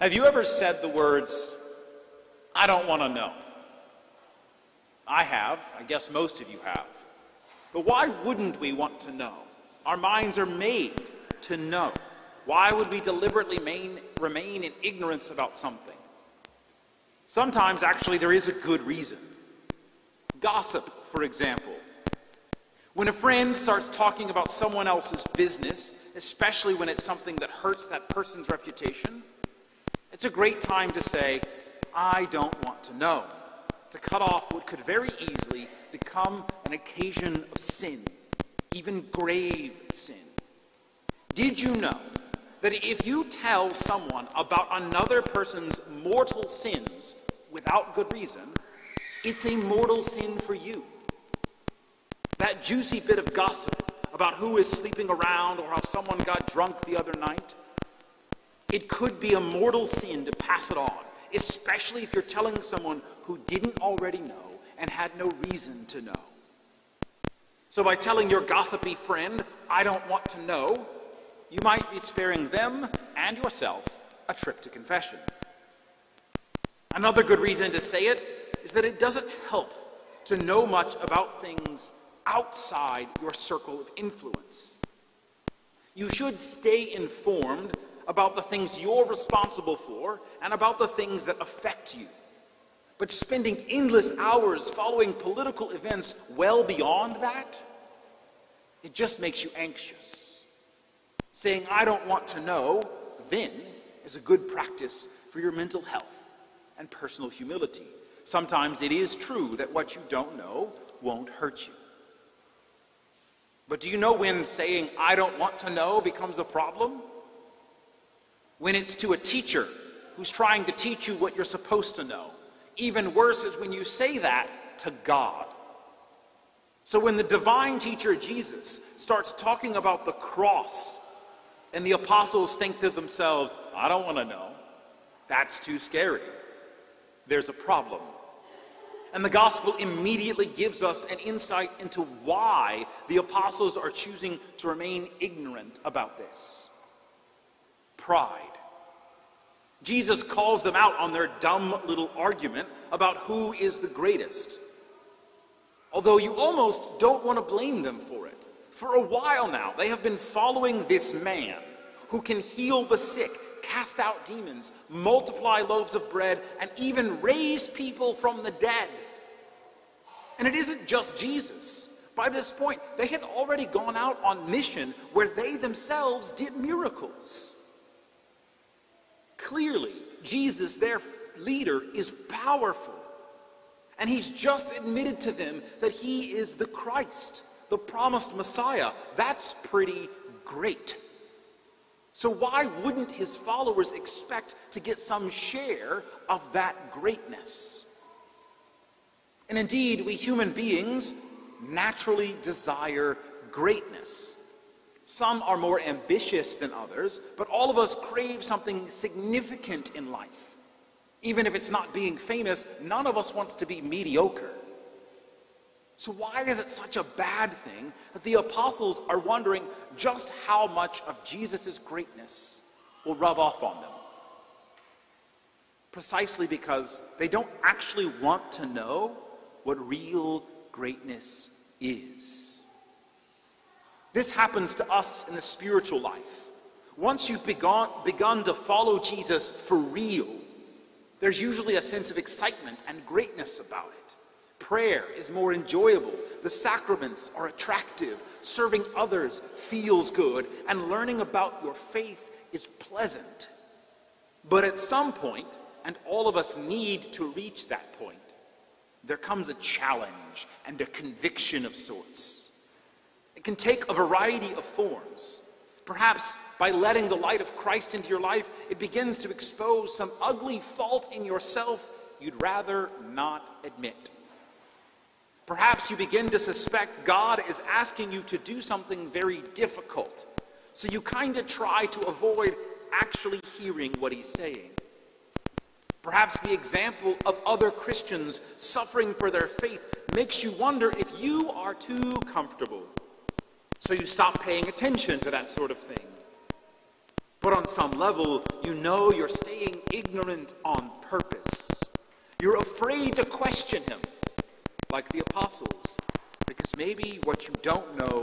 Have you ever said the words, "I don't want to know"? I have. I guess most of you have. But why wouldn't we want to know? Our minds are made to know. Why would we deliberately remain in ignorance about something? Sometimes, actually, there is a good reason. Gossip, for example. When a friend starts talking about someone else's business, especially when it's something that hurts that person's reputation, it's a great time to say, "I don't want to know," to cut off what could very easily become an occasion of sin, even grave sin. Did you know that if you tell someone about another person's mortal sins without good reason, it's a mortal sin for you? That juicy bit of gossip about who is sleeping around or how someone got drunk the other night, it could be a mortal sin to pass it on, especially if you're telling someone who didn't already know and had no reason to know. So by telling your gossipy friend, "I don't want to know," you might be sparing them and yourself a trip to confession. Another good reason to say it is that it doesn't help to know much about things outside your circle of influence. You should stay informed about the things you're responsible for and about the things that affect you. But spending endless hours following political events well beyond that, it just makes you anxious. Saying, "I don't want to know," then, is a good practice for your mental health and personal humility. Sometimes it is true that what you don't know won't hurt you. But do you know when saying, "I don't want to know" becomes a problem? When it's to a teacher who's trying to teach you what you're supposed to know. Even worse is when you say that to God. So when the divine teacher Jesus starts talking about the cross and the apostles think to themselves, "I don't want to know. That's too scary," there's a problem. And the gospel immediately gives us an insight into why the apostles are choosing to remain ignorant about this. Pride. Jesus calls them out on their dumb little argument about who is the greatest. Although you almost don't want to blame them for it. For a while now, they have been following this man who can heal the sick, cast out demons, multiply loaves of bread, and even raise people from the dead. And it isn't just Jesus. By this point, they had already gone out on mission where they themselves did miracles. Clearly, Jesus, their leader, is powerful. And he's just admitted to them that he is the Christ, the promised Messiah. That's pretty great. So why wouldn't his followers expect to get some share of that greatness? And indeed, we human beings naturally desire greatness. Some are more ambitious than others, but all of us crave something significant in life. Even if it's not being famous, none of us wants to be mediocre. So why is it such a bad thing that the apostles are wondering just how much of Jesus' greatness will rub off on them? Precisely because they don't actually want to know what real greatness is. This happens to us in the spiritual life. Once you've begun to follow Jesus for real, there's usually a sense of excitement and greatness about it. Prayer is more enjoyable. The sacraments are attractive. Serving others feels good. And learning about your faith is pleasant. But at some point, and all of us need to reach that point, there comes a challenge and a conviction of sorts. It can take a variety of forms. Perhaps by letting the light of Christ into your life, it begins to expose some ugly fault in yourself you'd rather not admit. Perhaps you begin to suspect God is asking you to do something very difficult, so you kind of try to avoid actually hearing what he's saying. Perhaps the example of other Christians suffering for their faith makes you wonder if you are too comfortable. So you stop paying attention to that sort of thing. But on some level, you know you're staying ignorant on purpose. You're afraid to question him, like the apostles, because maybe what you don't know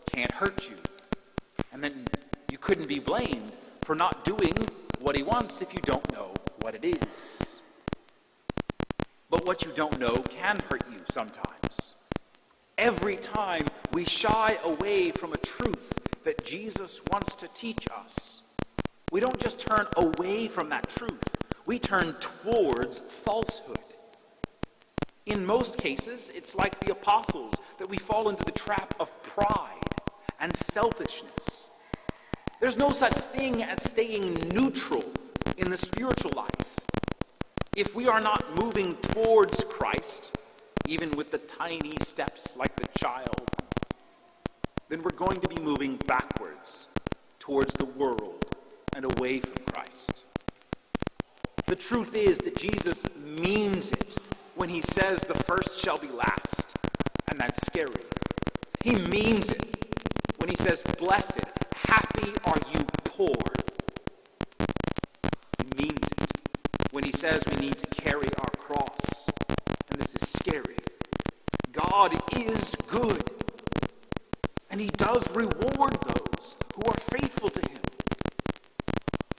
can't hurt you. And then you couldn't be blamed for not doing what he wants if you don't know what it is. But what you don't know can hurt you sometimes. Every time we shy away from a truth that Jesus wants to teach us, we don't just turn away from that truth, we turn towards falsehood. In most cases, it's like the apostles that we fall into the trap of pride and selfishness. There's no such thing as staying neutral in the spiritual life. If we are not moving towards Christ, even with the tiny steps like the child, then we're going to be moving backwards towards the world and away from Christ. The truth is that Jesus means it when he says the first shall be last, and that's scary. He means it when he says, blessed, happy are you poor. He means it when he says we need to carry our cross, and this is scary. God is good, and he does reward those who are faithful to him.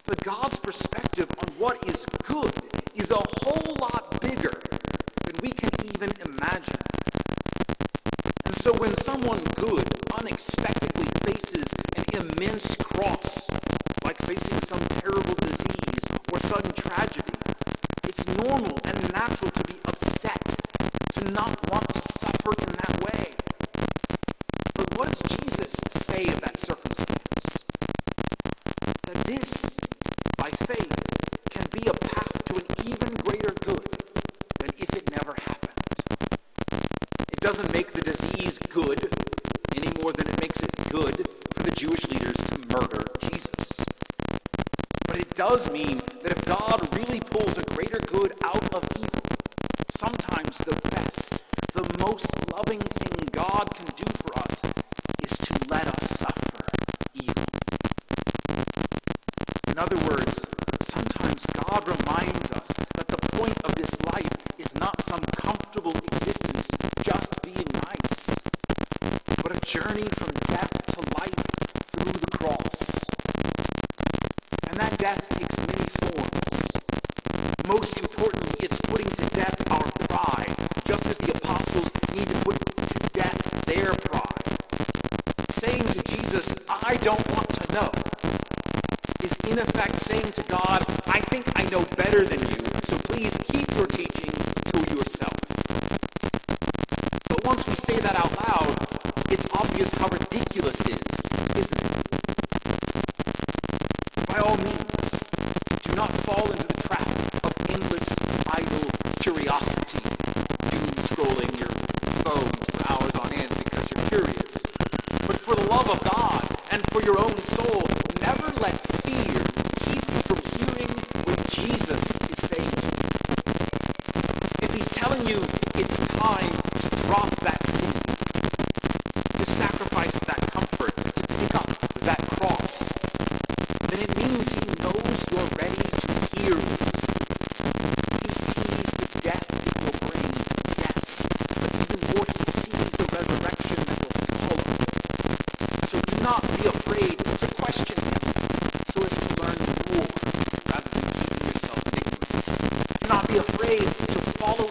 But God's perspective on what is good is a whole lot bigger than we can even imagine. And so when someone good unexpectedly faces an immense cross, like facing some terrible disease or sudden tragedy, it's normal and natural to be upset, to not want to suffer in that way. But what does Jesus say of that circumstance? That this, by faith, can be a path to an even greater good than if it never happened. It doesn't make the disease good any more than it makes it good for the Jewish leaders to murder Jesus. But it does mean that if God really pulls a greater good out of evil, sometimes the best, the most loving thing God can do for us is to let us suffer evil. In other words, sometimes God reminds us that the point of this life is not some comfortable existence just being nice, but a journey from death to life through the cross. And that death takes many forms. Most importantly, it's putting to death our pride, just as the apostles need to put to death their pride. Saying to Jesus, I don't want to know, is in effect saying to God, I think I know better than you, so please keep your teaching to yourself. But once we say that out loud, it's obvious how ridiculous it is, isn't it? By all means, do not fall into the trap of endless idle curiosity, doom scrolling your phone for hours on end because you're curious. But for the love of God and for your own soul, never let fear keep you from hearing what Jesus is saying to you. If he's telling you it's time to drop that sin, to sacrifice that comfort, to pick up that cross, then it means he knows you're ready to hear it. He sees the death it will bring, yes, but even more, he sees the resurrection that will follow. So do not be afraid to question him so as to learn more rather than keeping yourself in ignorance. Do not be afraid to follow